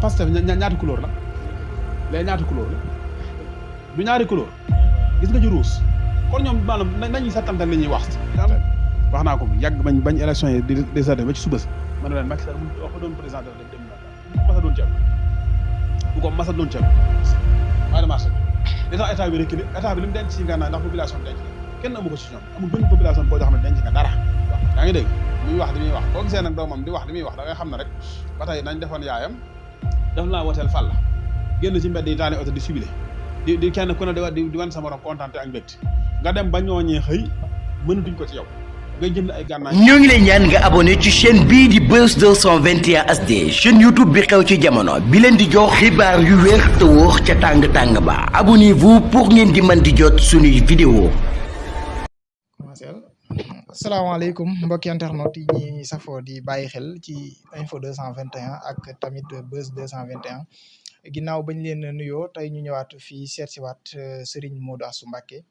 Pastef ñaati couleur la léegi ñaati couleur la du ñaari couleur gis nga ci ruus kon ñoom maanaam nañuy settantal li ñuy wax naa ko yàgg bañ élection yi di sa ba ci suba si ma ne leen Macky Sall wax doon président de dem masa doon ceeb bu ko masa doon ceeb waaye de marché li tax état bi rek état bi li mu denc ci ngànnaay ndax population denc kenn amu ko ci ñoom amul benn population boo xam ne denc nga dara yaa ngi dégg muy wax li muy wax boo gisee nag doomam di wax li muy wax da ngay xam ne rek ba tey nañ defoon yaayam def naa woteel fal la génn ci mbedd yi taane oto di subile di kenn ku ne di wan sa morom kontaan ak mbégte nga dem ba ñooñee xëy mënatuñ ko ci yow nga jënd ay gànnaay. ñoo ngi lay ñaan nga abonné ci chaîne bii di Buzz 221 HD chaîne YouTube bi xew ci jamono bi leen di jox xibaar yu wér te wóor ca tàng-tàng ba abonnez-vous pour ngeen di mën di jot suñuy vidéo. asalaamaaleykum mbokki internet yi ñi safoo di bàyyi xel ci info 221 ak tamit Buzz 221 ginnaaw bañ leen nuyoo tey ñu ñëwaat fii seet si waat Serigne Modou Astou Mbacké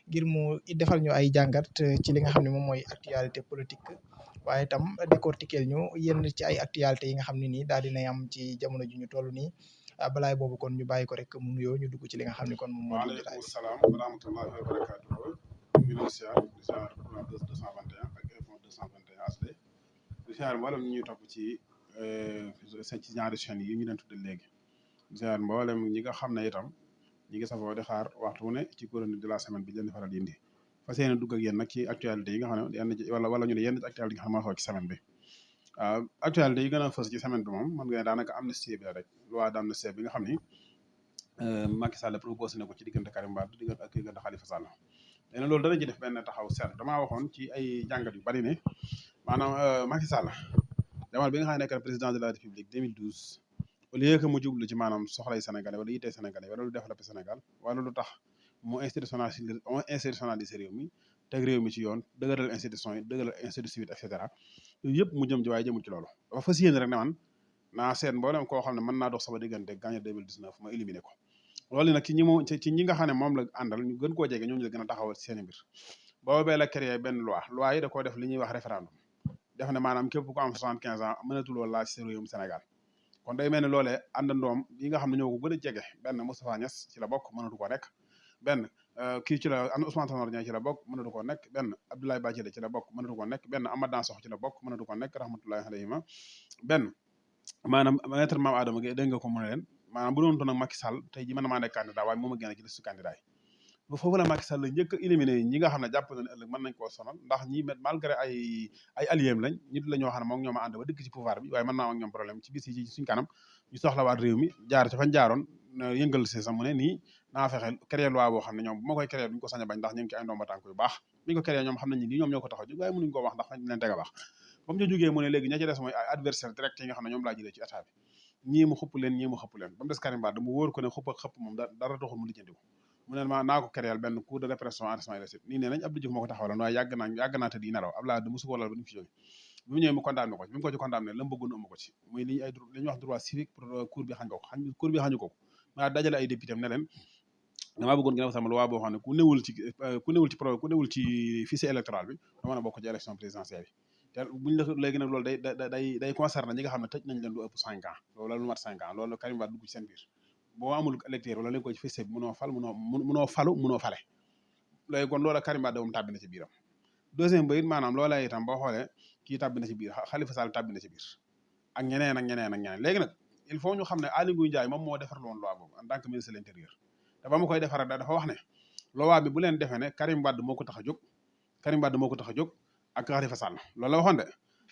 ngir mu defal ñu ay jàngat ci li nga xam ne moom mooy actualité politique waaye itam décortiquer ñu yenn ci ay actualité yi nga xam ne nii daal dinay am ci jamono ji ñu toll nii balaay boobu kon ñu bàyyi ko rek mu nuyoo ñu dugg ci li nga xam ne kon moom moo di jotaay. waaleykum salaam wa rahmatullahi wa barakatuh di siyaar Buzz 221 ak info 221 HD di siyaar mboolem ñi ñuy topp ci ñaari chaînes yi ñu leen tudde léegi di siyaar mboolem ñi nga xam ne itam ñi ngi safoo di xaar waxtu ne ci chronique de la semaine bi leen di faral di indi fas yéene dugg ak yéen nag ci actualité yi nga xam ne yenn ci wala ñu ne yenn ci actualité yi nga xam ne moo xew ci semaine bi waaw actualité yi gën a fës ci semaine bi moom mën nga ne daanaka amnistie bi la rek loi d'amnistie bi nga xam ni Macky Sall proposé na ko ci diggante Karim Wade ak diggante Khalifa Sall léegi loolu dana ci def benn taxaw seet damaa waxoon ci ay jàngat yu bari ne maanaam Macky Sall jamono bi nga xam ne nekk président de la République 2012 au lieu que mu jublu ci maanaam soxlay Sénégalais wala yittee Sénégalais wala lu développé Sénégal wala lu tax mu institutionnaliser réew mi teg réew mi ci yoon dëgëral institution yi dëgëral institut civil et cetera yooyu yëpp mu jëm ci waaye jëmul ci loolu dafa fas yéene rek ne man naa seet mboolem koo xam ne mën naa dox sama diggante gagné 2019 ma éliminé ko loolu nag ci ñi nga xam ne moom la àndal ñu gën koo jege ñooñu la gën a taxawal ci seen mbir boobee la créé benn loi yi da koo def li ñuy wax référendum def ne maanaam képp ku am 75 ans mënatuloo laaj ci réewum Sénégal kon day mel ne loolee àndandoom yi nga xam ne ñoo ko gën a jege benn Moustapha Niass ci la bokk mënatu ko nekk benn kii ci la Ousmane Tanor Dieng ci la bokk mënatu ko nekk benn Abdoulaye Bathily ci la bokk mënatu ko nekk benn Amath Dansokho ci la bokk mënatu ko nekk rahmatullahi alayhima benn maanaam maître Mame Adama Gueye dégg nga ko mu ne leen maanaam bu doon toon ak Macky Sall tey ji mën na maa nekk candidat waaye moom a génn ci liste candidat yi ba foofu la Macky Sall la njëkk a éliminé ñi nga xam ne jàpp na ne ëllëg mën nañ koo sonal ndax ñi malgré ay alliés lañ nit la ñoo xam ne moom ñoom a ànd ba dëkk ci pouvoir bi waaye mën naa am ak ñoom problème ci bis yi ci suñ kanam ñu soxlawaat réew mi jaar ca fañ jaaroon yëngal si sax mu ne nii naa fexe créer loi boo xam ne ñoom bu ma koy créer duñ ko sañ a bañ ndax ñu ngi ci ay ndomba tànk yu baax biñ ko créer ñoom xam nañ ni lii ñoom ñoo ko tax a jóg waaye mënuñ ko wax ndax fañ leen teg a baax ba mu ca jógee mu ne léegi ña ci des mooy ay adversaire direct yi nga xam ne ñoom laa jëlee ci état bi ñii mu xupp leen ñii mu xëpp leen ba mu des Karim Wade mu wóor ko ne xupp ak xëpp moom dara taxul mu lijjanti ko mu ne ma naa ko créer benn cour de répression enrichissement illicite nii nee nañ Abdou Diouf moo ko taxawaloon waaye yàgg naa te di nelaw Abdoulaye Wade musu ko lal ba ñu fi jóge bi mu ñëwee mu condamné ko ci bi mu ko ci condamné la mu bëggoon amu ko ci muy li ñuy wax droit civique pour cour bi xañ ko cour bi xañu ko maa dajale ay député am ne leen damaa bëggoon gën a sama loi boo xam ne ku newul ci fichier électoral bi da mën a bokk ci élection présidentielle bi te buñ la léegi nag loolu day concerné ñi nga xam ne tëj nañ leen lu ëpp 5 ans loolu lu mat 5 ans loolu Karim Wade dugg ci seen biir boo amul électeur wala léegi ko ci fichier bi mënoo falu mënoo fale léegi kon loola Karim Wade moom tàbbi na ci biiram deuxième ba it maanaam loola itam boo xoolee kii tàbbi na ci biir Khalifa Sall tàbbi na ci biir ak ñeneen léegi nag il faut ñu xam ne Aly Ngouille Ndiaye moom moo defar loon loi boobu en tant que ministre de l'intérieur te ba mu koy defar dafa wax ne loi bi bu leen defee ne Karim Wade moo ko tax a jóg ak Khalifa Sall loolu la waxoon de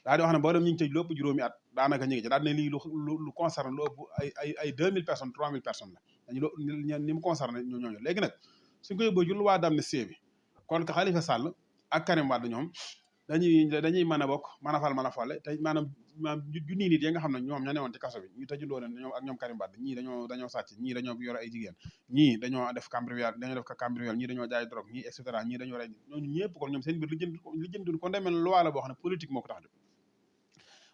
daal di wax ne boo dem ñu ngi tëj lu ëpp juróomi at daanaka ñu ngi ci daal ne lii lu concerne lu ëpp ay 2000 personnes 3000 personnes la dañu ni mu concerne ñooñu léegi nag suñ ko yóbboo ci loi d'amnistie bi kon ka Khalifa Sall ak Karim Wade ñoom dañuy mën a bokk mën a fal mën a folle te maanaam junni nit yi nga xam ne ñoom ñoo newoon ci kaso bi ñu tëjuloo leen ñoom ak ñoom Karim Wade ñii dañoo sàcc ñii dañoo yor ay jigéen ñii dañoo def cambriolage ñii dañoo jaay drogue ñii et cetera ñii dañoo rey ñooñu ñëpp kon ñoom seen biir lijjanti kon demee loi la boo xam ne politique moo ko tax jóg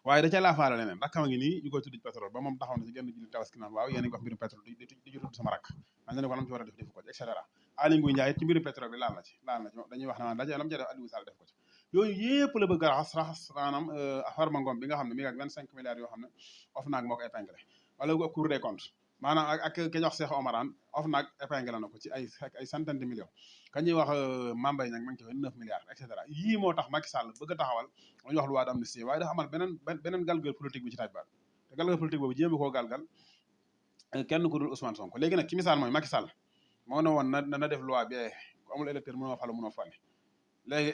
waaye da ca laafaale leneen rakkam a ngi nii ñu koy tudd ci pétrole ba moom taxaw na si genn julli tabaski naan waaw yéen a ngi wax mbirum pétrole di ci tudd sama rakk man ne ko lam ci war a def ko et cetera Aly Ngouille Ndiaye ci mbirum pétrole bi laal na ci dañuy wax ne daje lam ca def Aliou Sall def ko ci yooyu yëpp la bëgg a raxas maanaam Farba Ngom bi nga xam ne mi ngi ak 25 milliards yoo xam ne OFNAC moo ko épinglé wala Cour des comptes maanaam ak ki ñuy wax Cheikh Omarane OFNAC épinglé na ko ci ay centaine de millions ka ñuy wax Mame Mbaye Niang ma ngi ci 29 milliards et cetera yii moo tax Macky Sall bëgg a taxawal lu ñuy wax loi d'amnistie waaye dafa amal beneen galgal politique bi ci taaj baat te galgal politique boobu jéem koo galgal kenn ku dul Ousmane Sonko léegi nag ki misaal mooy Macky Sall moo ne woon na def loi bi ku amul électeur mënoo falu mënoo fàlle léegi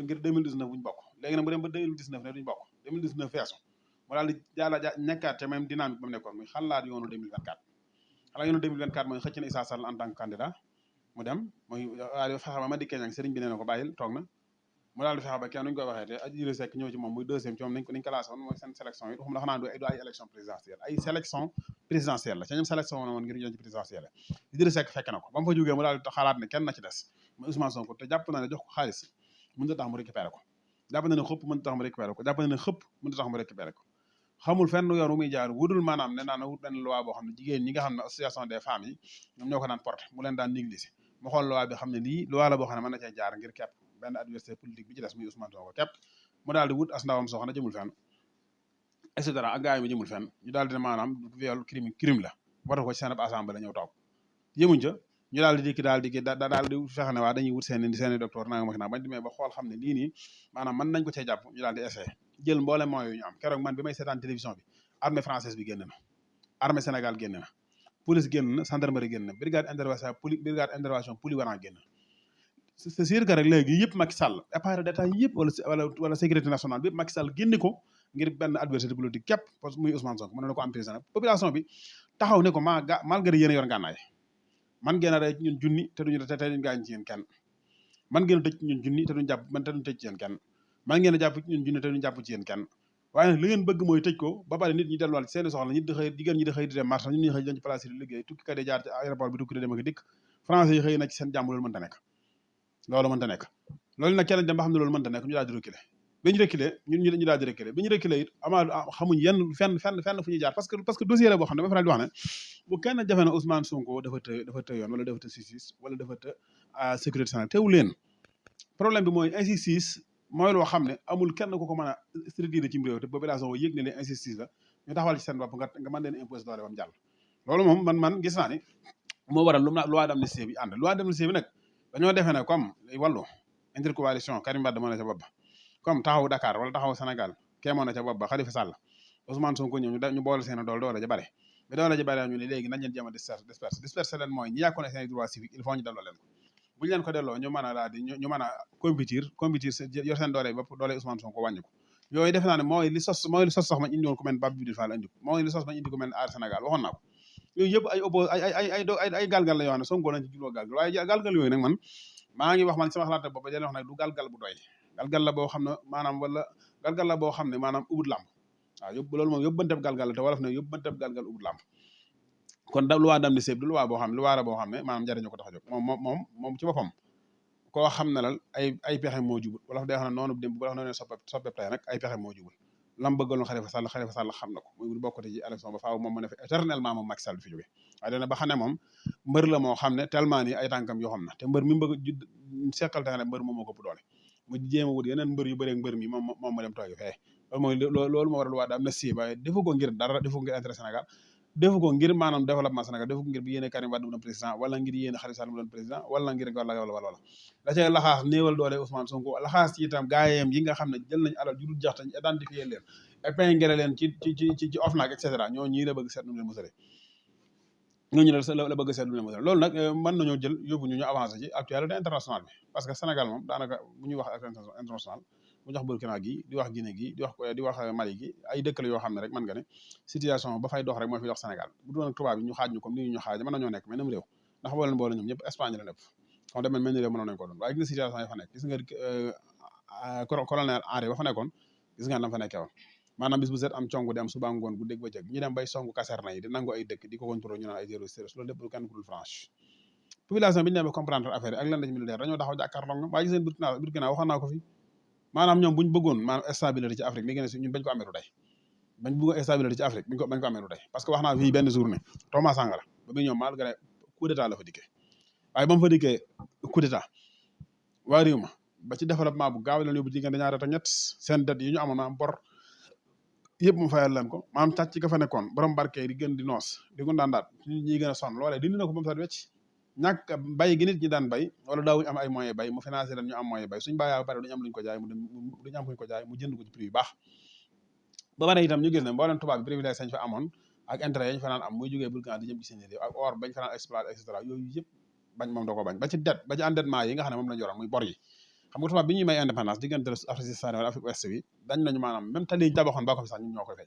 ngir 2019 buñu bokk léegi nag mu dem ba 2019 ne duñu bokk 2019 feesu mu daal di nekkaat ca même dynamique ba mu nekkoon muy xalaat yoonu 2024 xalaat yoonu 2024 mooy xëcc na Issa Sall en tant que candidat mu dem mooy fexe ba ma dikkee ñang sëriñ bi nee na ko bàyyil toog na mu daal di fexe ba kenn nuñu koy waxee te Idrissa Seck ñëw ci moom muy deuxième ci moom nañ ko classé woon mooy seen sélection yi waxuma la xanaa du ay élection présidentielle ay sélection présidentielle la ca ñoom sélection woon ngir ñëw ci présidentielle Idrissa Seck fekk na ko ba mu fa jógee mu daal di xalaat ne kenn na ci des mooy Ousmane Sonko te jàpp na ne jox ko xaalis mënut a tax mu récupéré ko jàpp na ne xëpp mënut a tax mu récupéré ko jàpp na ne xëpp mënut a tax mu récupéré ko xamul fenn yoon wu muy jaar wudul maanaam ne naan wut benn loi boo xam ne jigéen ñi nga xam ne association des femmes yi ñoom ñoo ko daan porté mu leen daan négliger mu xool loi bi xam ne lii loi la boo xam ne mën na cee jaar ngir kepp benn adversaire politique bi ci des muy Ousmane Sonko kepp mu daal di wut as ndawam soxna jëmul fenn et cetera ak gars yi mi jëmul fenn ñu daal di ne maanaam viol crime la wata ko ci seen assemblée la ñëw toog yëmuñ ca ñu daal di dikki daal di fexe ne waa dañuy wut seeni docteur nanga ma naa bañ demee ba xool xam ne lii nii maanaam mën nañ ko cee jàpp ñu daal di essayé jël mboolem moyens yu ñu am keroog man bi may seetaan télévision bi armée française bi génn na armée Sénégal génn na police génn na gendarmerie génn na brigade intervention polyvalent génn c'est sûr que rek léegi yëpp Macky Sall appareil d'état yëpp wala sécurité nationale bi yëpp Macky Sall génne ko ngir benn adversité politique képp parce que muy Ousmane Sonko mën na ko emprisonné population bi taxaw ne ko malgré yéen a yor ngànnaay man ngeen a rey ñun junni te duñu gaañ ci yéen kenn man ngeen a tëj ñun junni te duñu tëj ci yéen kenn man ngeen a jàpp ñun junni te duñu jàpp ci yéen kenn waaye nag li ngeen bëgg mooy tëj ko ba pare nit ñi delluwaat seeni soxla nit di xëy jigéen ñi di xëy di dem marché ñun ñi xëy dañ ci place yi di liggéey tukki kat yi jaar ci aéroport bi tukki di dem ak dikk français yi xëy na ci seen jàmm loolu mënta nekk loolu nag kenn dem ba xam ne loolu mënta nekk ñu daal di reculer bi ñu reculer ñun ñu daal di reculer bi ñu reculer it xamuñ yenn fenn fu ñuy jaar parce que dossier la boo xam ne dama faral di wax ne bu kenn jafe na Ousmane Sonko dafa të yoon wala dafa të justice wala dafa të sécurité nationale teewu leen problème bi mooy injustice mooy loo xam ne amul kenn ku ko mën a structuré ci réew te population boo yëg ne leen injustice la ñu taxawal ci seen bopp nga mën leen imposer doole bam jàll loolu moom man gis naa ni moo waral loi d'amnistie bi ànd loi d'amnistie bi nag dañoo defee ne comme wàllu intercoalition Karim Wade moo ne ca bopp ba comme taxawu Dakar wala taxawu Sénégal kee moo ne ca bopp ba Khalifa Sall Ousmane Sonko ñëw ñu boole seen doole ja bare mais doole ja bare ñu ne léegi nañ leen jéem a disperser leen mooy ñi yàkkoon seen droit civique il faut ñu delloo leen ko bu ñu leen ko delloo ñu mën a daal di ñu mën a compétir yor seen doole bopp doole Ousmane Sonko wàññi ko yooyu defe naa ne mooy li sos sax ma indi woon ku mel Pape Djibril Fall indi ko mooy li sos ma indi ko mel Aar Sénégal waxoon naa ko yooyu yëpp ay galgal la yoo xam ne Sonko lañ ci jubloo galgal waaye galgal yooyu nag man maa ngi wax man sama xalaat bopp dañuy wax nag du galgal bu doy galgal la boo xam ne maanaam wala galgal la boo xam ne maanaam ubut làmb waaw loolu moom yóbbanteb galgal la te wolof ne yóbbanteb galgal ubut làmb kon da loi d'amnistie du loi boo xam ne loi la boo xam ne maanaam njariñu ko tax a jóg moom ci boppam koo xam ne lal ay pexe moo jubul wala day xam ne noonu démb wala noonu soppeb tey nag ay pexe moo jubul lam bëggaloon Khalifa Sall xam na ko muy bokkati ci élection ba faaw moom mu ne fi éternellement moom Macky Sall fi jóge waaye dana ba xam ne moom mbër la moo xam ne tellement ni ay tànkam yoo xam na te mbër mi bëgg seqal tane mbër moom moo ko ëpp doole mu jéem a wut yeneen mbër yu bëreeg mbër mi moom ma dem toogi fee loolu moo war a lu waa da am na si waaye defu ko ngir dara defu ko ngir intérêt Sénégal defu ko ngir maanaam développement Sénégal defu ko ngir bi yéene Karim Wade mu doon président wala ngir yéene Khalifa Sall mu doon président wala ngir wala da cay laxaas néewal doole Ousmane Sonko laxaas ci itam gaayam yi nga xam ne jël nañ alal ju dul jax tañ identifier leen épinglé leen ci OFNAC et cetera ñoo ñii la bëgg seet nu mu leen musale ñooñu la bëgg seet nu mu leen musale loolu nag mën nañoo jël yóbbu ñu avancé ci actualité internationale bi parce que Sénégal moom daanaka bu ñuy wax actualité internationale mu jox Burkina gi di wax Guinée gi di wax Mali gi ay dëkk la yoo xam ne rek mën nga ne situation ba fay dox rek mooy fi dox Sénégal bu doon tubaab yi ñu xaaj ñu comme ni ñu xaaj mën nañoo nekk mais nam réew ndax boo leen boole ñoom ñëpp Espagne la nepp comme demee mel ni réew mënoon nañu ko doon waaye gis nga situation yi fa nekk gis nga colonel Henri ba fa nekkoon gis nga nam fa nekkee woon maanaam bis bu set am congu di am suba ngoon gu dégg ba jëg ñu dem bay songu caserne yi di nangu ay dëkk di ko contrôle ñu naan ay terroriste loolu lépp lu kenn ku dul France population bi ñu demee comprendre affaire yi ak lan lañ militaire dañoo taxaw jàkkaarloo nga waaye gis ngeen Burkina waxoon naa ko fi maanaam ñoom buñ bëggoon maanaam stabilité ci Afrique li ngeen ñun bañ ko amee du tey bañ bëggoon stabilité ci Afrique bañ ko amee du tey parce que wax naa fii benn journée Thomas Sankara ba muy ñoom malgré coup d'état la fa dikkee waaye ba mu fa dikkee coup d'état waa réew ma ba ci développement bu gaaw leen yóbbu diggante ñaari at ak ñett seen det yi ñu amoon maanaam bor yëpp mu fayal leen ko maanaam càcc ka fa nekkoon borom barke di gën di noos di gundaandaat ñi gën a sonn loolee dindi na ko ba mu set wecc ñàkk bay gi nit ñi daan bay wala daawuñu am ay moyen bay mu financé leen ñu am moyen bay suñu bàyyaa ba pare duñu am luñu ko jaay mu dem duñu am fuñu ko jaay mu jënd ko ci prix yu baax ba pare itam ñu gis ne mbooleem tubaab bi privilège sañ fa amoon ak intérêt yañ fa naan am muy jógee Burkina di jëm ci seen réew ak or bañ fa naan exploité et cetera yooyu yëpp bañ moom da ko bañ ba ci det ba ci endettement yi nga xam ne moom lañu yoroon muy bor yi xam nga tubaab bi ñuy may indépendance diggante Afrique centrale wala Afrique ouest bi dañ nañu maanaam même tali yi tabaxoon ba ko fi sax ñun ñoo koy fay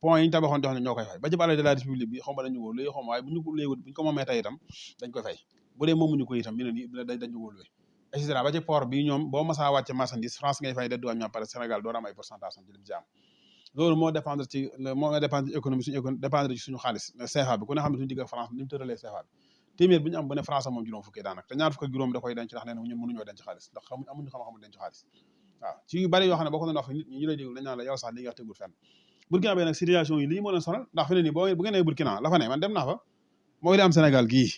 point yi ñu tabaxoon jox ne ñoo koy fay ba ci palais de la république bi xaw ma dañu ko léegi xaw ma waaye bu ñu ko léegi bu ñu ko moomee tey itam dañ koy fay bu dee moomuñu ko itam mi ne nii dañu ko luwe et cetera ba ci port bi ñoom boo masaa wàcce marchandise France ngay fay dedduwaañ ñoo pare Sénégal doo am ay pourcentage ci lim ci am loolu moo dépendre ci moo dépendre ci économie suñu économie dépendre ci suñu xaalis CFA bi ku ne xam ne suñu digg ak France ni mu tëralee CFA bi téeméer bi ñu am bu ne France moom juróom fukki daanaka te ñaar fukk ak juróom da koy denc ndax nee na ñun mënuñoo denc xaalis ndax amuñu xam-xamu denc xaalis waaw ci yu bari yoo xam ne boo ko doon wax nit ñi ñu lay déglu dañ naan la yow sax li nga wax tegul fenn Burkina bay nag situation yi lii moo leen sonal ndax fi ne nii bu ngeen nee Burkina la fa ne man dem naa fa mooy la am Sénégal gii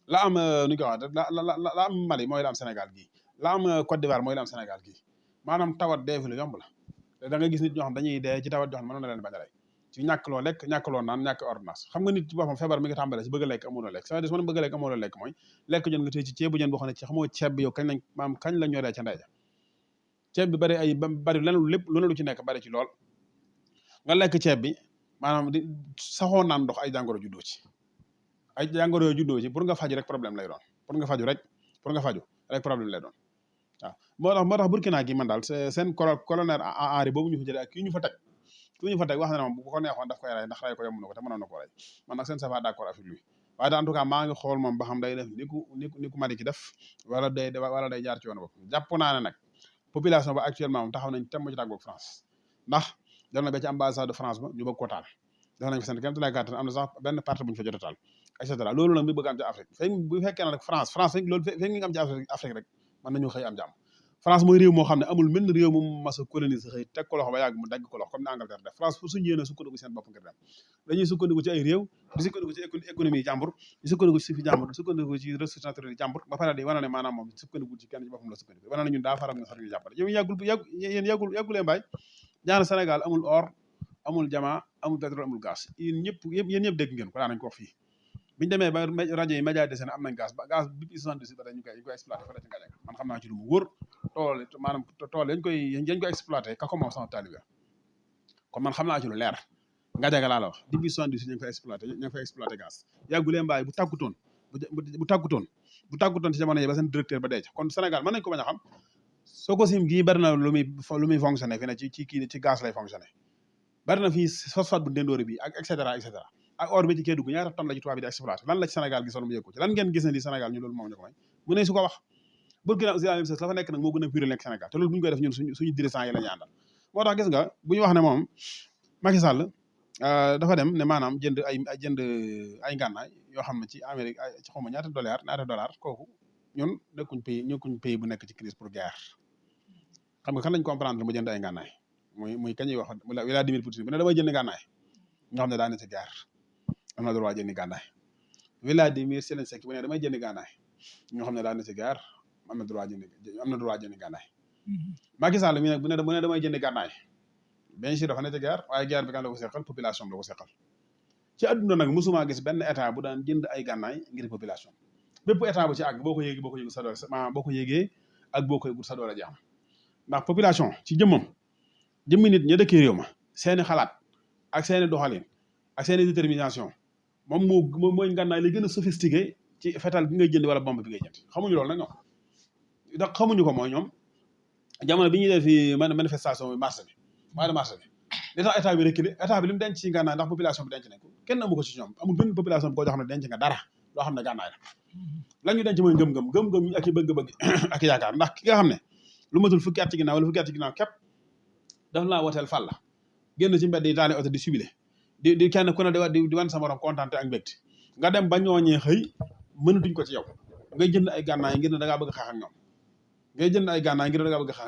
la am nu ñu koy wax la am Mali mooy la am Sénégal gii la am Côte d'Ivoire mooy la am Sénégal gii maanaam tawat dee fi lu yomb la te da nga gis nit ñoo xam dañuy dee ci tawat joo xam ne mënoon na leen bañ a rey ci ñàkk loo lekk ñàkk loo naan ñàkk ordonnance xam nga nit ci boppam feebar mi ngi tàmbalee ci bëgg a lekk amoo lekk ça des man bëgg a lekk amoo lekk mooy lekk jën nga tey ci ceebu jën boo xam ne ci xamoo ceeb bi yow kañ la ñoree ca ndey ja ceeb bi bari leneen lépp lu ne lu ci nekk bari ci lool nga lekk ceeb bi maanaam di saxoo naan ndox ay jàngoro juddoo ci ay jàngoro yoo juddoo ci pour nga faju rek problème lay doon pour nga faju rek problème lay doon waaw moo tax Burkina gi man daal seen colonel Henri boobu ñu fa jëlee ak kii ñu fa teg wax na ne moom bu ko neexoon daf koy rey ndax rey ko yomb na ko te mënoon na ko rey man nag seen safa d'accord avec lui waaye daal en tout cas maa ngi xool moom ba xam day def ni ku Mali ki def wala day jaar ci yoon bopp jàpp naa ne nag population ba actuellement moom taxaw nañ tem ci tàggoog France ndax dem na ba ci ambassade de France ba ñu bëgg ko taal def nañ fa seen kéem tolluwaay kàttan am na sax benn parti bu ñu fa jot a taal et cetera loolu nag mi bëgg am ci Afrique fekk bu fekkee ne nag France rek loolu fekk mi ngi am ci Afrique rek mën nañu xëy am jàmm France mooy réew moo xam ne amul menn réew mu mas a coloniser xëy teg ko loxo ba yàgg mu dagg ko loxo comme ni Angleterre def France fu suñu yéene sukkandiku seen bopp ngir dem dañuy sukkandiku ci ay réew di sukkandiku ci économie jàmbur di sukkandiku ci fi jàmbur di sukkandiku ci ressources naturelles jàmbur ba pare di wane ne maanaam moom sukkandiku ci kenn ci boppam la sukkandiku wane na ñun daa faram nga sax ñu jàppale yow yàggulee mbaay ñaana Sénégal amul or amul diamant amul pétrole amul gaz yéen ñëpp dégg ngeen ko daa nañ ko wax fii biñu demee ba rajo yi média desene am nañ gaz ba gaz bi 78 ba tey ñu koy exploité fa la ci Ngadiaga man xam naa ci lu mu wóor tool yañ koy exploité ka ko moom sama taalibe kon man xam naa ci lu leer Ngadiaga laa la wax depuis 78 ñu ngi fay exploité gaz yàggulee mbaay bu tàggutoon ci jamono yi ba seen directeur ba dee kon Sénégal mën nañ ko bañ a xam Sococim gii bari na lu muy fonctionné fi ne ci gaz lay fonctionné bari na fii phosphate bu Ndendoori bi ak et cetera ak or bi ci Kédougou ñaata tonne la ci tubaab bi di exploité lan la ci Sénégal gisoon mu yëg ko ci lan ngeen gis ne di Sénégal ñu loolu moom ñu ko may mu ne su ko wax Burkina aussi la même chose la fa nekk nag moo gën a pire nekk Sénégal te loolu bu ñu koy def ñun suñu dirigeant yi la ñu àndal moo tax gis nga bu ñu wax ne moom Macky Sall dafa dem ne maanaam jënd ay ngànnaay yoo xam ne ci Amérique ci xaw ma ñaata dollar kooku ñun nekkuñ pays bu nekk ci crise pour guerre xam nga kan lañ comprendre mu jënd ay ngànnaay muy kañuy wax Vladimir Poutine bu ne damay jënd ngànnaay ñoo xam ne daa ne ci guerre am na droit jëndi gànnaay Vladimir Zelensky bu ne damay jëndi gànnaay ñoo xam ne daa ne ci guerre am na droit jëndi gànnaay Macky Sall mi nag bu ne damay jëndi gànnaay bien sûr dafa ne ci guerre waaye guerre bi kan la ko seqal population bi la ko seqal ci àdduna nag mosuma gis benn état bu daan jënd ay gànnaay ngir population bépp état bu ci àgg boo ko yéegee sa doole jeex ndax population ci jëmmi nit ña dëkkee réew ma seeni xalaat ak seeni doxalin ak seeni détermination moom mooy ngànnaay li gën a sophistiqué ci fetal bi ngay jënd wala bombe bi ngay jënd xamuñu loolu nag ñoom ndax xamuñu ko mooy ñoom jamono bi ñuy def fi manifestation bi marché bi li tax état bi reculé état bi li mu denc ci ngànnaay ndax population bi denc nañ ko kenn amu ko ci ñoom amul benn population bi koo xam ne denc nga dara loo xam ne ngànnaay la ñu denc mooy ngëm-ngëm ak i bëgg-bëgg ak yaakaar ndax ki nga xam ne lu matul fukki at ci ginnaaw wala fukki at ci ginnaaw képp daf laa woteel fal la génn ci mbedd yi taale oto di subile di kenn ku ne di wan sa morom kontaan ak mbégte nga dem ba ñooñee xëy mënatuñ ko ci yow ngay jënd ay gànnaay ngir ne da ngaa bëgg xeex ak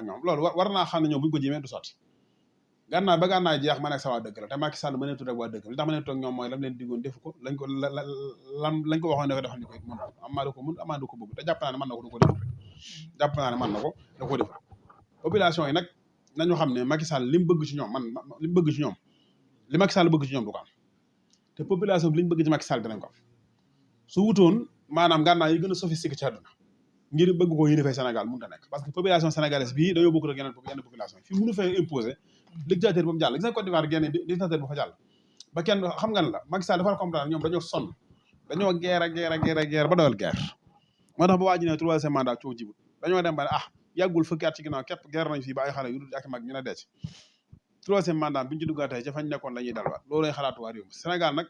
ñoom loolu war naa xam ne ñoom buñu ko jéemee du sotti gànnaay ba gànnaay jeex ma nekk sa waa dëkk la te Macky Sall mëneetu rek waa dëkk li tax mëneetu ak ñoom mooy lam leen diggoon defu ko lañ ko waxoon ne ko defal ñu ko it mën amaana ko bëgg te jàpp naa ne mën na ko du ko def rek jàpp naa ne mën na ko da ko defal population yi nag nañu xam ne Macky Sall li mu bëgg ci ñoom li mu bëgg ci ñoom li Macky Sall bëgg ci ñoom du ko am te population bi li ñu bëgg ci Macky Sall dinañ ko am su wutoon maanaam gànnaay yi gën a sophistiqué ci àdduna ngir bëgg ko yéene fay Sénégal mënut a nekk parce que population sénégalaise bii dañoo bokk ak yenn population yi fii mënu fay imposer dictateur ba mu jàll gis nga Côte d'Ivoire génne dictateur ba fa jàll ba kenn xam nga la Macky Sall dafa comprendre ñoom dañoo sonn dañoo guerre ba doyal guerre moo tax ba waa ji ne troisième mandat coow jibut dañoo dem ba ne yàggul fukki at ci ginnaaw képp guerre nañ fii ba ay xale yu dul ak mag ñu ne dee ci troisième mandat bi ñu ci duggaatee ca fañ nekkoon la ñuy dalwaat loolu lay xalaatu waa réew mi Sénégal nag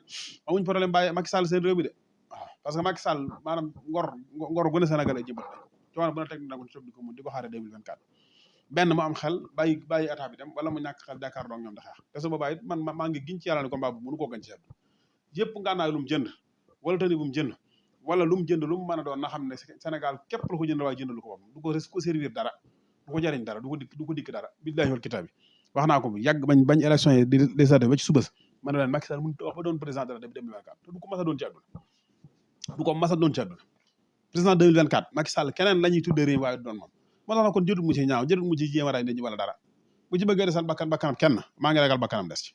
amuñ problème bàyyi Macky Sall seen réew mi de waaw parce que Macky Sall maanaam ngor gu ne Sénégal ay jëmbat coono bu na teg na ko di ko mun di ko xaare 2024 benn mu am xel bàyyi état bi dem wala mu ñàkk xel Dakar doog ñoom da xeex te su boobaa it man maa ngi giñ ci yàlla ne combat bu mënu koo gañ ci àdduna yëpp ngànnaay lu mu jënd wala tani bu mu jënd wala lu mu jënd lu mu mën a doon na xam ne Sénégal képp la ko jënd waaye jënd lu ko boppam du ko servir dara du ko jariñ dara du ko dikk dara billahi wal kitaab bi wax naa ko bu yàgg bañ élection yi di sa def ba ci subas ma ne leen Macky Sall mënut a wax ba doon président de la 2024 te du ko mas a doon ci àdduna du ko mas a doon ci àdduna président 2024 Macky Sall keneen la ñuy tuddee réew waaye du doon moom moo tax na kon jotut mu ci ñaaw jotut mu ci jéem a ray nit ñi wala dara bu ci bëggee desal bakkanam kenn maa ngi ragal bakkanam des ci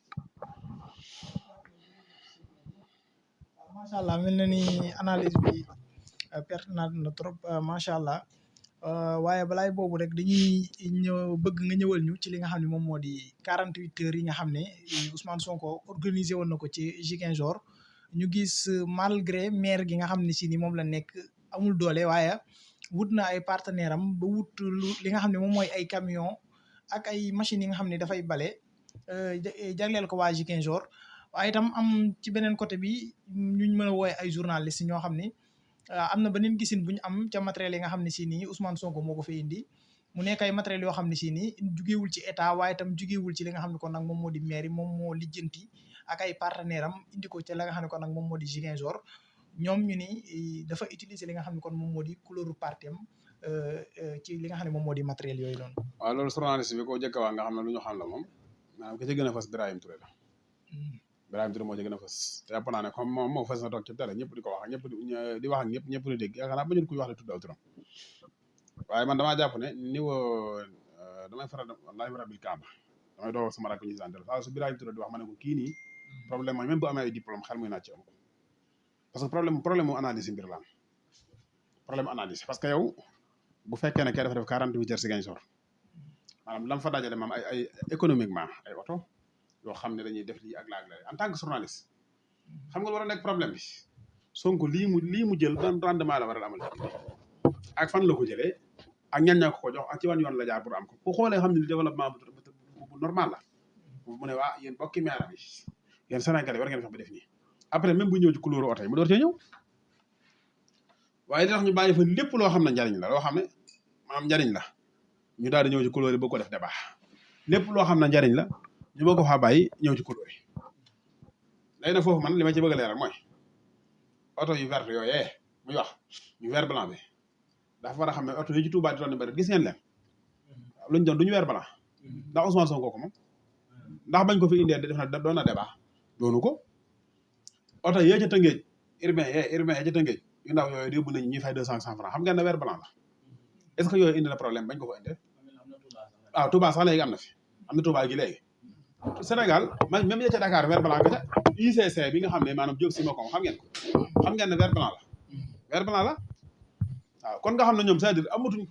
macha allah mel na ni analyse bi pertinente na trop macha allah waaye balaay boobu rek dañuy bëgg nga ñëwal ñu ci li nga xam ne moom moo di 48 heures yi nga xam ne Ousmane Sonko organisé woon na ko ci Ziguinchor ñu gis malgré maire gi nga xam ne si ni moom la nekk amul doole waaye wut na ay partenaire am ba wut li nga xam ne moom mooy ay camion ak ay machines yi nga xam ne dafay bale jagleel ko waa Ziguinchor waaye itam am ci beneen côté bi ñu mën a wooye ay journalistes ñoo xam ne am na beneen gisin bu ñu am ca matériel yi nga xam ne si nii Ousmane Sonko moo ko fa indi mu nekk ay matériel yoo xam ne si nii jugewul ci état waaye itam jugewul ci li nga xam ne kon nag moom moo di maire moom moo lijjanti ak ay partenaire am indi ko ca la nga xam ne kon nag moom moo di Ziguinchor ñoom ñu ni dafa utiliser li nga xam ne kon moom moo di couleur parti am ci li nga xam ne moom moo di matériel yooyu noonu. waaw loolu journaliste bi ko jëkk waa nga xam ne lu ñu xam la moom maanaam ki ci gën a fas Birahim Touré la Birahim Touré moo ci gën a fas te jàpp naa ne comme moom moo fas na toog ci télé ñëpp di ko wax ñëpp di wax ak ñëpp di dégg yaakaar naa ba ñu kuy wax ne tudd aw turam waaye man damaa jàpp ne niveau damay faral wallahi rabbil kaaba damay doog sama rakk ñu si daan saa su Birahim Touré di wax ma ne ko kii nii problème mooy même bu amee ay diplôme xel muy naaj ci am ko parce que problème mu analyse mbir la am problème analyse parce que yow bu fekkee ne kay dafa def 48 heures Ziguinchor maanaam lam fa dajale maam ay économiquement ay oto yoo xam ne dañuy def lii ak laa ak laa en tant que journaliste xam nga war a nekk problème bi Sonko lii mu jël ban rendement la war a amal ak fan la ko jëlee ak ñan ñaa ko jox ak ci wan yoon la jaar pour am ko bu xoolee xam ne développement bu normal la mu ne waa yéen bokki maire bi yéen Sénégalais war ngeen fex ba def nii après même bu ñëw ci couleur oto yi mu door cee ñëw waaye li tax ñu bàyyi fa lépp loo xam ne njariñ la loo xam ne maanaam njariñ la ñu daal di ñëw ci couleur yi boo ko def débat lépp loo xam ne njariñ la ñu bëgg ko faa bàyyi ñëw ci couleur yi léegi nag foofu man li ma ci bëgg a leeral mooy oto yu vert yooyee muy wax ñu vert blanc bi dafa war a xam ne oto yi ci Touba di doon bëri gis ngeen leen luñ doon duñu vert blanc ndax Ousmane Sonko ko moom ndax bañ ko fi indee def na doon na débat doonu ko oto yee ca Tëngéej urbain yee ca Tëngéej yu ndaw yooyu yóbbu nañu ñuy fay 200 francs xam ngeen ne vert blanc la est-ce que yooyu indi na problème bañ ko fa indee waaw Touba sax léegi am na fi am na Touba gi léegi Sénégal même ya ca Dakar vert blanc nga ca UCC bi nga xam ne maanaam Diop si moo ko xam ngeen ne vert blanc la waaw kon nga xam ne ñoom c'est-à-dire amatuñ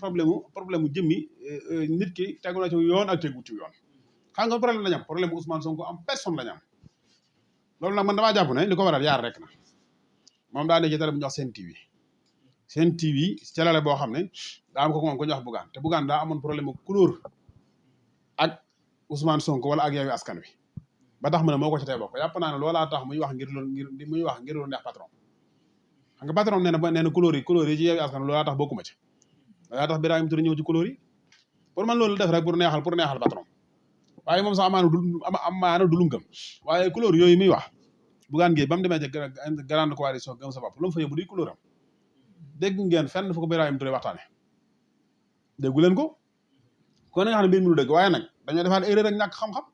problème mu jëmmi nit ki tegu na ci yoon ak tegu ci yoon xam nga problème la ñu am problème mu Ousmane Sonko am personne la ñu am loolu nag man damaa jàpp ne li ko waral yaar rek na moom daa ne ci télé bu ñu wax Sen TV calale boo xam ne daa am ko moom ko ñu wax Bougane te Bougane daa amoon problème mu couleur ak Ousmane Sonko wala ak Yewwi Askan Wi ba tax mu ne moo ko ci tey bokk yàpp naa ne loolaa tax muy wax ngir lu neex patron xam nga patron nee na couleur yi ci Yewwi Askan Wi loolaa tax bokkuma ci loolaa tax Birahim Touré ñëw ci couleur yi pour man loolu def rek pour neexal patron waaye moom sax amaana du lu ngëm waaye couleur yooyu muy wax Bougane Gueye ba mu demee ci grande coalition gëm sa bopp lu mu fa yóbbu di couleur am dégg ngeen fenn fu ko Birahim Touré waxtaane déggu leen ko kon nga xam ne mbir mi lu dëgg waaye nag dañoo defaat erreur ak ñàkk xam-xam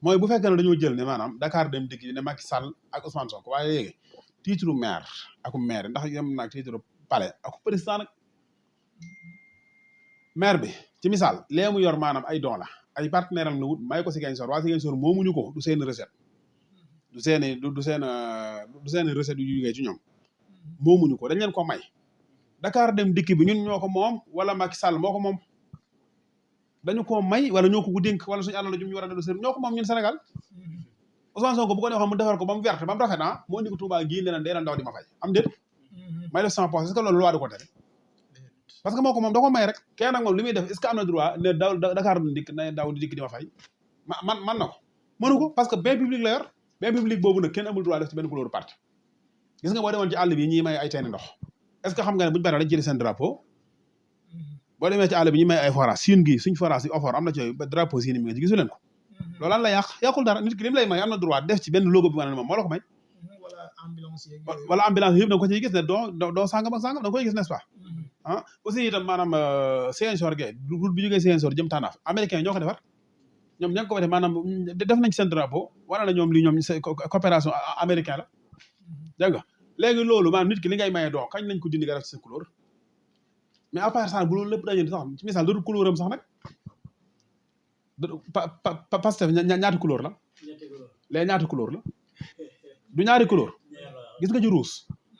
mooy bu fekkee ne dañoo jël ne maanaam Dakar dem dikk ne Macky Sall ak Ousmane Sonko waaye léegi titre maire ak maire ndax yem naag titre palais ak président nag maire bi ci misaal lee mu yor maanaam ay don la ay partenaire am na wut may ko Ziguinchor waa Ziguinchor moomuñu ko du seen recette du seen recette yu jugee ci ñoom moomuñu ko dañ leen ko may Dakar dem dikk bi ñun ñoo ko moom wala Macky Sall moo ko moom dañu koo may wala ñoo ko dénk wala suñu àll la jum ñu war a dellu sër ñoo ko moom ñun Sénégal Ousmane Sonko bu ko neexoon mu defar ko ba mu verte ba mu rafet moo indi ko Touba gii ne leen dee leen daw di ma fay am déet may def sama poche est-ce que loolu loi du ko tere parce que moo ko moom da ko may rek kenn nag moom li muy def est-ce que am na droit ne daw Dakar du dikk na daw di dikk di ma fay man na ko mënu ko parce que bien public la yor bien public boobu nag kenn amul droit def ci benn couleur parti gis nga boo demoon ci àll bi ñi may ay teeni ndox est-ce que xam nga ne buñu paree dañ jëli seen drapeau boo demee ci àll bi ñi may ay forage siin gi suñ forage yi offort am na ci drapeau siin mi nga ci gisu leen ko loolu lan la yàqul dara nit ki lim lay may am na droit def ci benn logo bi nga ne moom moo la ko may wala ambulance yëpp da nga ko ciy gis ne doo sàngam ak sàngam da nga koy gis n'est-ce pas aussi itam maanaam Ziguinchor ge route bi jógee Ziguinchor jëm Tànnaaf américain ñoo ko defar ñoom ña ngi ko def maanaam def nañ ci seen drapeau wala na ñoom li ñoom coopération américain la dégg nga léegi loolu maanaam nit ki li ngay maye doo kañ lañ ko dindi nga def ci sa couleur mais à part ça bu loolu lépp dañu sax ci misaal dootul couleur am sax nag Pastef ñaati couleur la léegi ñaati couleur la du ñaari couleur gis nga ci rouge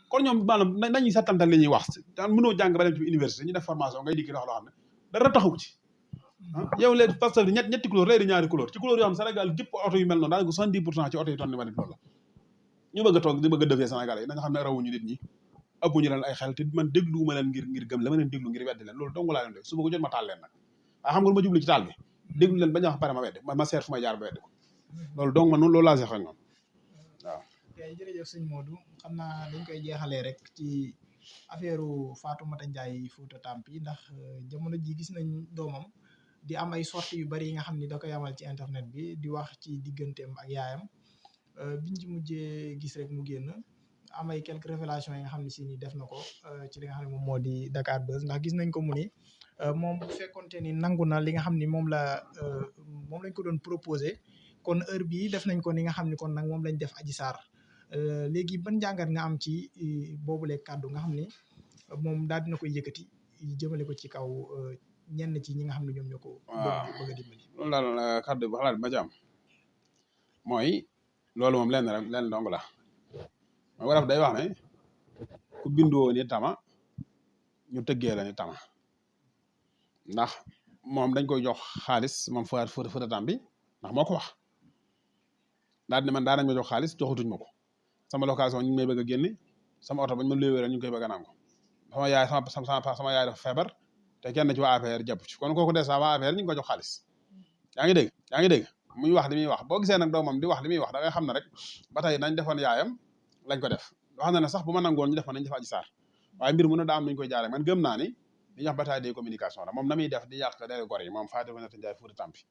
kon ñoom maanaam nañuy settantal li ñuy wax daan mënoo jàng ba dem ci université ñu def formation ngay dikki wax loo xam ne dara taxaw ci yow léegi Pastef di ñetti couleur léegi ñaari couleur ci couleur yoo xam Sénégal gépp oto yu mel noonu daanaka 70% ci oto yi ton ni ma def loolu la ñu bëgg a toog di bëgg a defee Sénégal yi nañu xam ne rawuñu nit ñi ëppuñu leen ay xel te man dégluwuma leen ngir gëm la ma leen déglu ngir weddi leen loolu dong laa leen def suba ko jot ma taal leen nag waaye xam nga lu ma jublu ci taal bi déglu leen bañ a wax pare ma weddi ma seet fu may jaar ba weddi ko loolu donc man noonu loolu laa seex ak ñoom waaw kay jërëjëf sëñ Modou xam naa dañ koy jeexalee rek ci affaire Fatoumata Ndiaye Fouta Tampi ndax jamono ji gis nañ doomam di am ay sorties yu bari yi nga xam ni da koy amal ci internet bi di wax ci digganteem ak yaayam biñ ci mujjee gis rek mu génn am ay quelques révélations yi nga xam ne si ni def na ko ci li nga xam ne moom moo di Dakar Buzz ndax gis nañ ko mu ni moom bu fekkonte ni nangu na li nga xam ni moom lañ ko doon proposé kon heure bii def nañ ko ni nga xam ni kon nag moom lañ def Adji Sarr léegi ban jàngat nga am ci boobule kàddu nga xam ni moom daal dina koy yëkkati jëmale ko ci kaw ñenn ci ñi nga xam ne ñoom ñoo ko bëgg a dimbali. loolu daal kàddu bu xalaat ma ci am mooy loolu moom lenn dong la mooy waraf day wax ne ku bindoo ni tama ñu tëggee la ni tama ndax moom dañ koy jox xaalis moom Fouta Tampi ndax moo ko wax daal ne man daa nañ ma jox xaalis joxutuñ ma ko sama location ñu ngi may bëgg a génne sama oto bañ ma luwee ñu ngi koy bëgg a nangu sama yaay dafa feebar te kenn ci waa APR jàpp ci kon kooku des waa APR ñu ngi ko jox xaalis yaa ngi dégg muy wax li muy wax boo gisee nag doomam di wax li muy wax da ngay xam ne rek ba tey nañ defoon yaayam lañ ko def wax na ne sax bu ma nangoon ñu def ma nañ def Adji Sarr waaye mbir mu ne daa am nañu koy jaare man gëm naa ni li ñuy wax bataille des communications la moom na muy def di yàq dere gor yi moom Fatoumata Ndiaye Fouta Tampi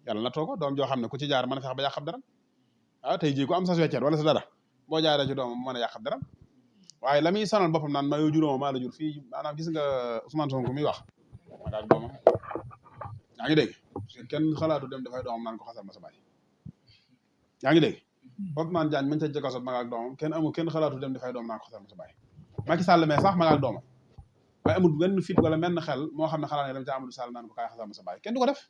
yàlla na too ko doom joo xam ne ku ci jaar mën a fex ba yàqab dara tey jii ku am sa weccet wala sa dara boo jaaree ci doomam mën a yàqab dara waaye la muy sonal boppam naan ma yow juróoma maa la jur fii maanaam gis nga Ousmane Sonko muy wax ma daal doomam yaa ngi dégg kenn xalaatu dem dafay doomam naan ko xasal ma sa baay yaa ngi dégg Ousmane Diagne mañ ca jëkkaso ma ak doomam kenn xalaatu dem dafay doom naan ko xasal ma sa baay Macky Sall mais sax ma ak doomam waaye amul benn fit wala menn xel moo xam ne xalaat ne dem ca Amadou Sall naan ko kaay xasal ma sa baay kenn du ko def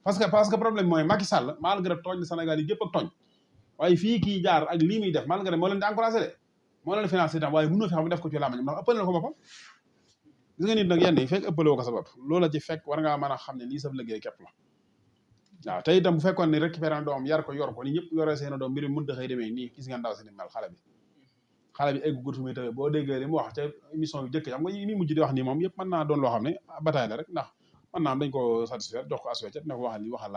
parce que problème mooy Macky Sall malgré tooñ na Sénégal yi gépp ak tooñ waaye fii kii jaar ak lii muy def malgré moo leen di encouragé de moo leen financé itam waaye mënoo fexe bu def ko ci làmmiñam ndax ëppale na ko boppam gis nga nit nag yenn yi fekk ëppale woo ko sa bopp loola ci fekk war ngaa mën a xam ne lii sa liggéey képp la waaw te itam bu fekkoon ni récupéré doom yar ko yor ko ni ñëpp yoree seen doom mbir mi mënta xëy demee nii gis nga ndaw si ni mel xale bi egg gut fu muy tawee boo déggee li mu wax ca émission yu jëkk xam nga mi mujj di wax nii moom yëpp mën naa doon loo xam ne bataille la rek ndax mën naa am dañ ko satisfaire jox ko aswecet ne ko waxal li waxal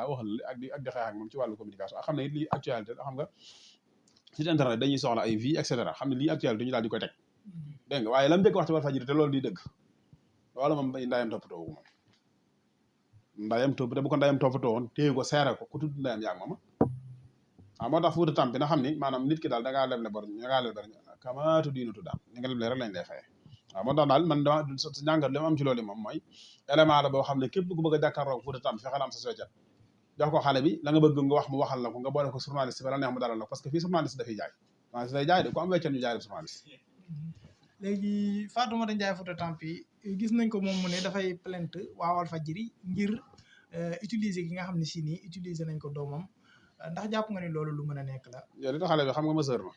ak di xeex ak moom ci wàllu communication ak xam ne it lii actualité xam nga site internet dañuy soxla ay vie et cetera xam ne lii actualité ñu daal di koy teg dégg nga waaye lam njëkk wax ci Walfadjri te loolu di dëgg loolu moom ndayam toppatoo wu moom bu ko ndayam toppatoo woon téye ko seere ko ku tudd ndayam yaag mooma moo tax Fouta Tampi na xam ni maanaam nit ki daal da ngaa leble bor kamaatu diinatu daal ni nga leble rek lañ lay fayee waaw moo tax daal man dama njàngat li ma am ci loolu moom mooy élément la boo xam ne képp ku bëgg a jàkkaarloo Fouta Tampi fexe na am sa soccet jox ko xale bi la nga bëgg nga wax mu waxal la ko nga boole ko journaliste ba la neex mu dalal la parce que fii journaliste dafay jaay journaliste day jaay de ku am weccet ñu jaay def journaliste léegi Fatoumata Ndiaye Fouta Tampi gis nañ ko moom mu ne dafay plainte waa Walfadjri ngir utiliser gi nga xam ne si nii utiliser nañ ko doomam ndax jàpp nga ni loolu lu mën a nekk la. yow li tax xale bi xam nga majeur ma.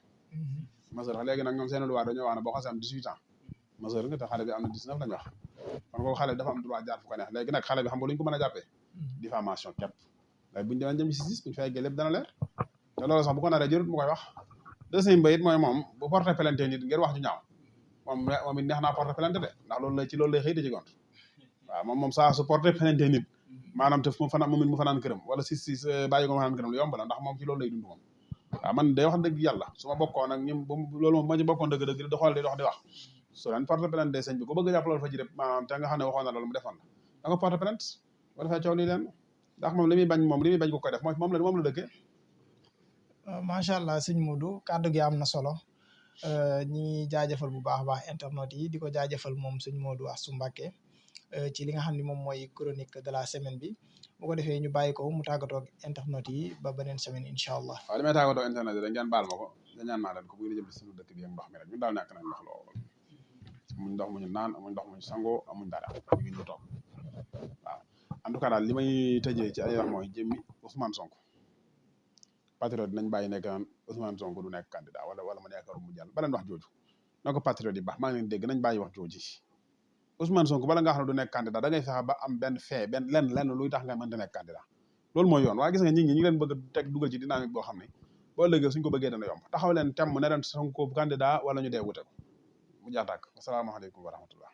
majeur léegi nag ñoom seen loi dañoo wax ne boo xasee am 18 ans majeur nga te xale bi am na 19 lañ wax kon kooku xale bi dafa am droit jaar fu ko neex léegi nag xale bi xam nga lu ñu ko mën a jàppee diffamation képp léegi buñu demee jëm ci justice buñu fay eggee lépp dana leer te loolu sax bu ko naree jërut mu koy wax deuxième ba it mooy moom bu porté plainte nit ngir wax ju ñaaw moom it neex naa porté plainte de ndax loolu lay ci loolu lay xëy di ci gont waaw moom saa su porté plainte nit maanaam te mu fanaan moom it mu fanaan këram wala si bàyyi ko mu fanaan këram lu yomb la ndax moom ci loolu lay dund moom waaw man day wax dëgg yàlla su ma bokkoon ak ñim loolu moom ma ci bokkoon dëgg-dëgg di xool di dox di wax su leen porté plainte sëñ bi ku bëgg a jàpp loolu fa ji rek maanaam te nga xam ne waxoon na loolu mu defoon la da nga porté plainte bu defee coow lii leen ndax moom li muy bañ ko koy def moom la dëkkee macha allah sëñ Modou kàddu gi am na solo ñi jaajëfal bu baax a baax internet yi di ko jaajëfal moom sëñ Modou Astou Mbacké ci li nga xam ne moom mooy chronique de la semaine bi bu ko defee ñu bàyyi ko mu tàggatoo ak internet yi ba beneen semaine incha allah. waaw li may tàggatoo internet yi dañ ngeen baal ma ko dañaan naa leen ko bu ngeen jëm ci suñu dëkk bi ak ndox mi rek ñun daal ñàkk nañ ndox lool amuñ ndox mu ñu naan amuñ ndox mu ñu sangoo amuñ dara ñu ngi ñu toog waaw en tout cas daal li may tëjee ci ay wax mooy jëmmi Ousmane Sonko patriote dinañ bàyyi nekk naan Ousmane Sonko du nekk candidat wala mu yaakaaru mu jàll baleen wax jooju na ko patriote yi baax maa ngi leen dégg nañ bàyyi wax jooji Ousmane Sonko bala nga xam ne du nekk candidat da ngay fexe ba am benn fee lenn luy tax nga mënta nekk candidat loolu mooy yoon waaye gis nga nit ñi ñu ngi leen bëgg a teg dugal ci dynamique boo xam ne boo ëllëgee suñ ko bëggee dana yomb taxaw leen temm ne leen Sonko candidat wala ñu dee wute ko mu jaataak asalaamaaleykum wa rahmatullah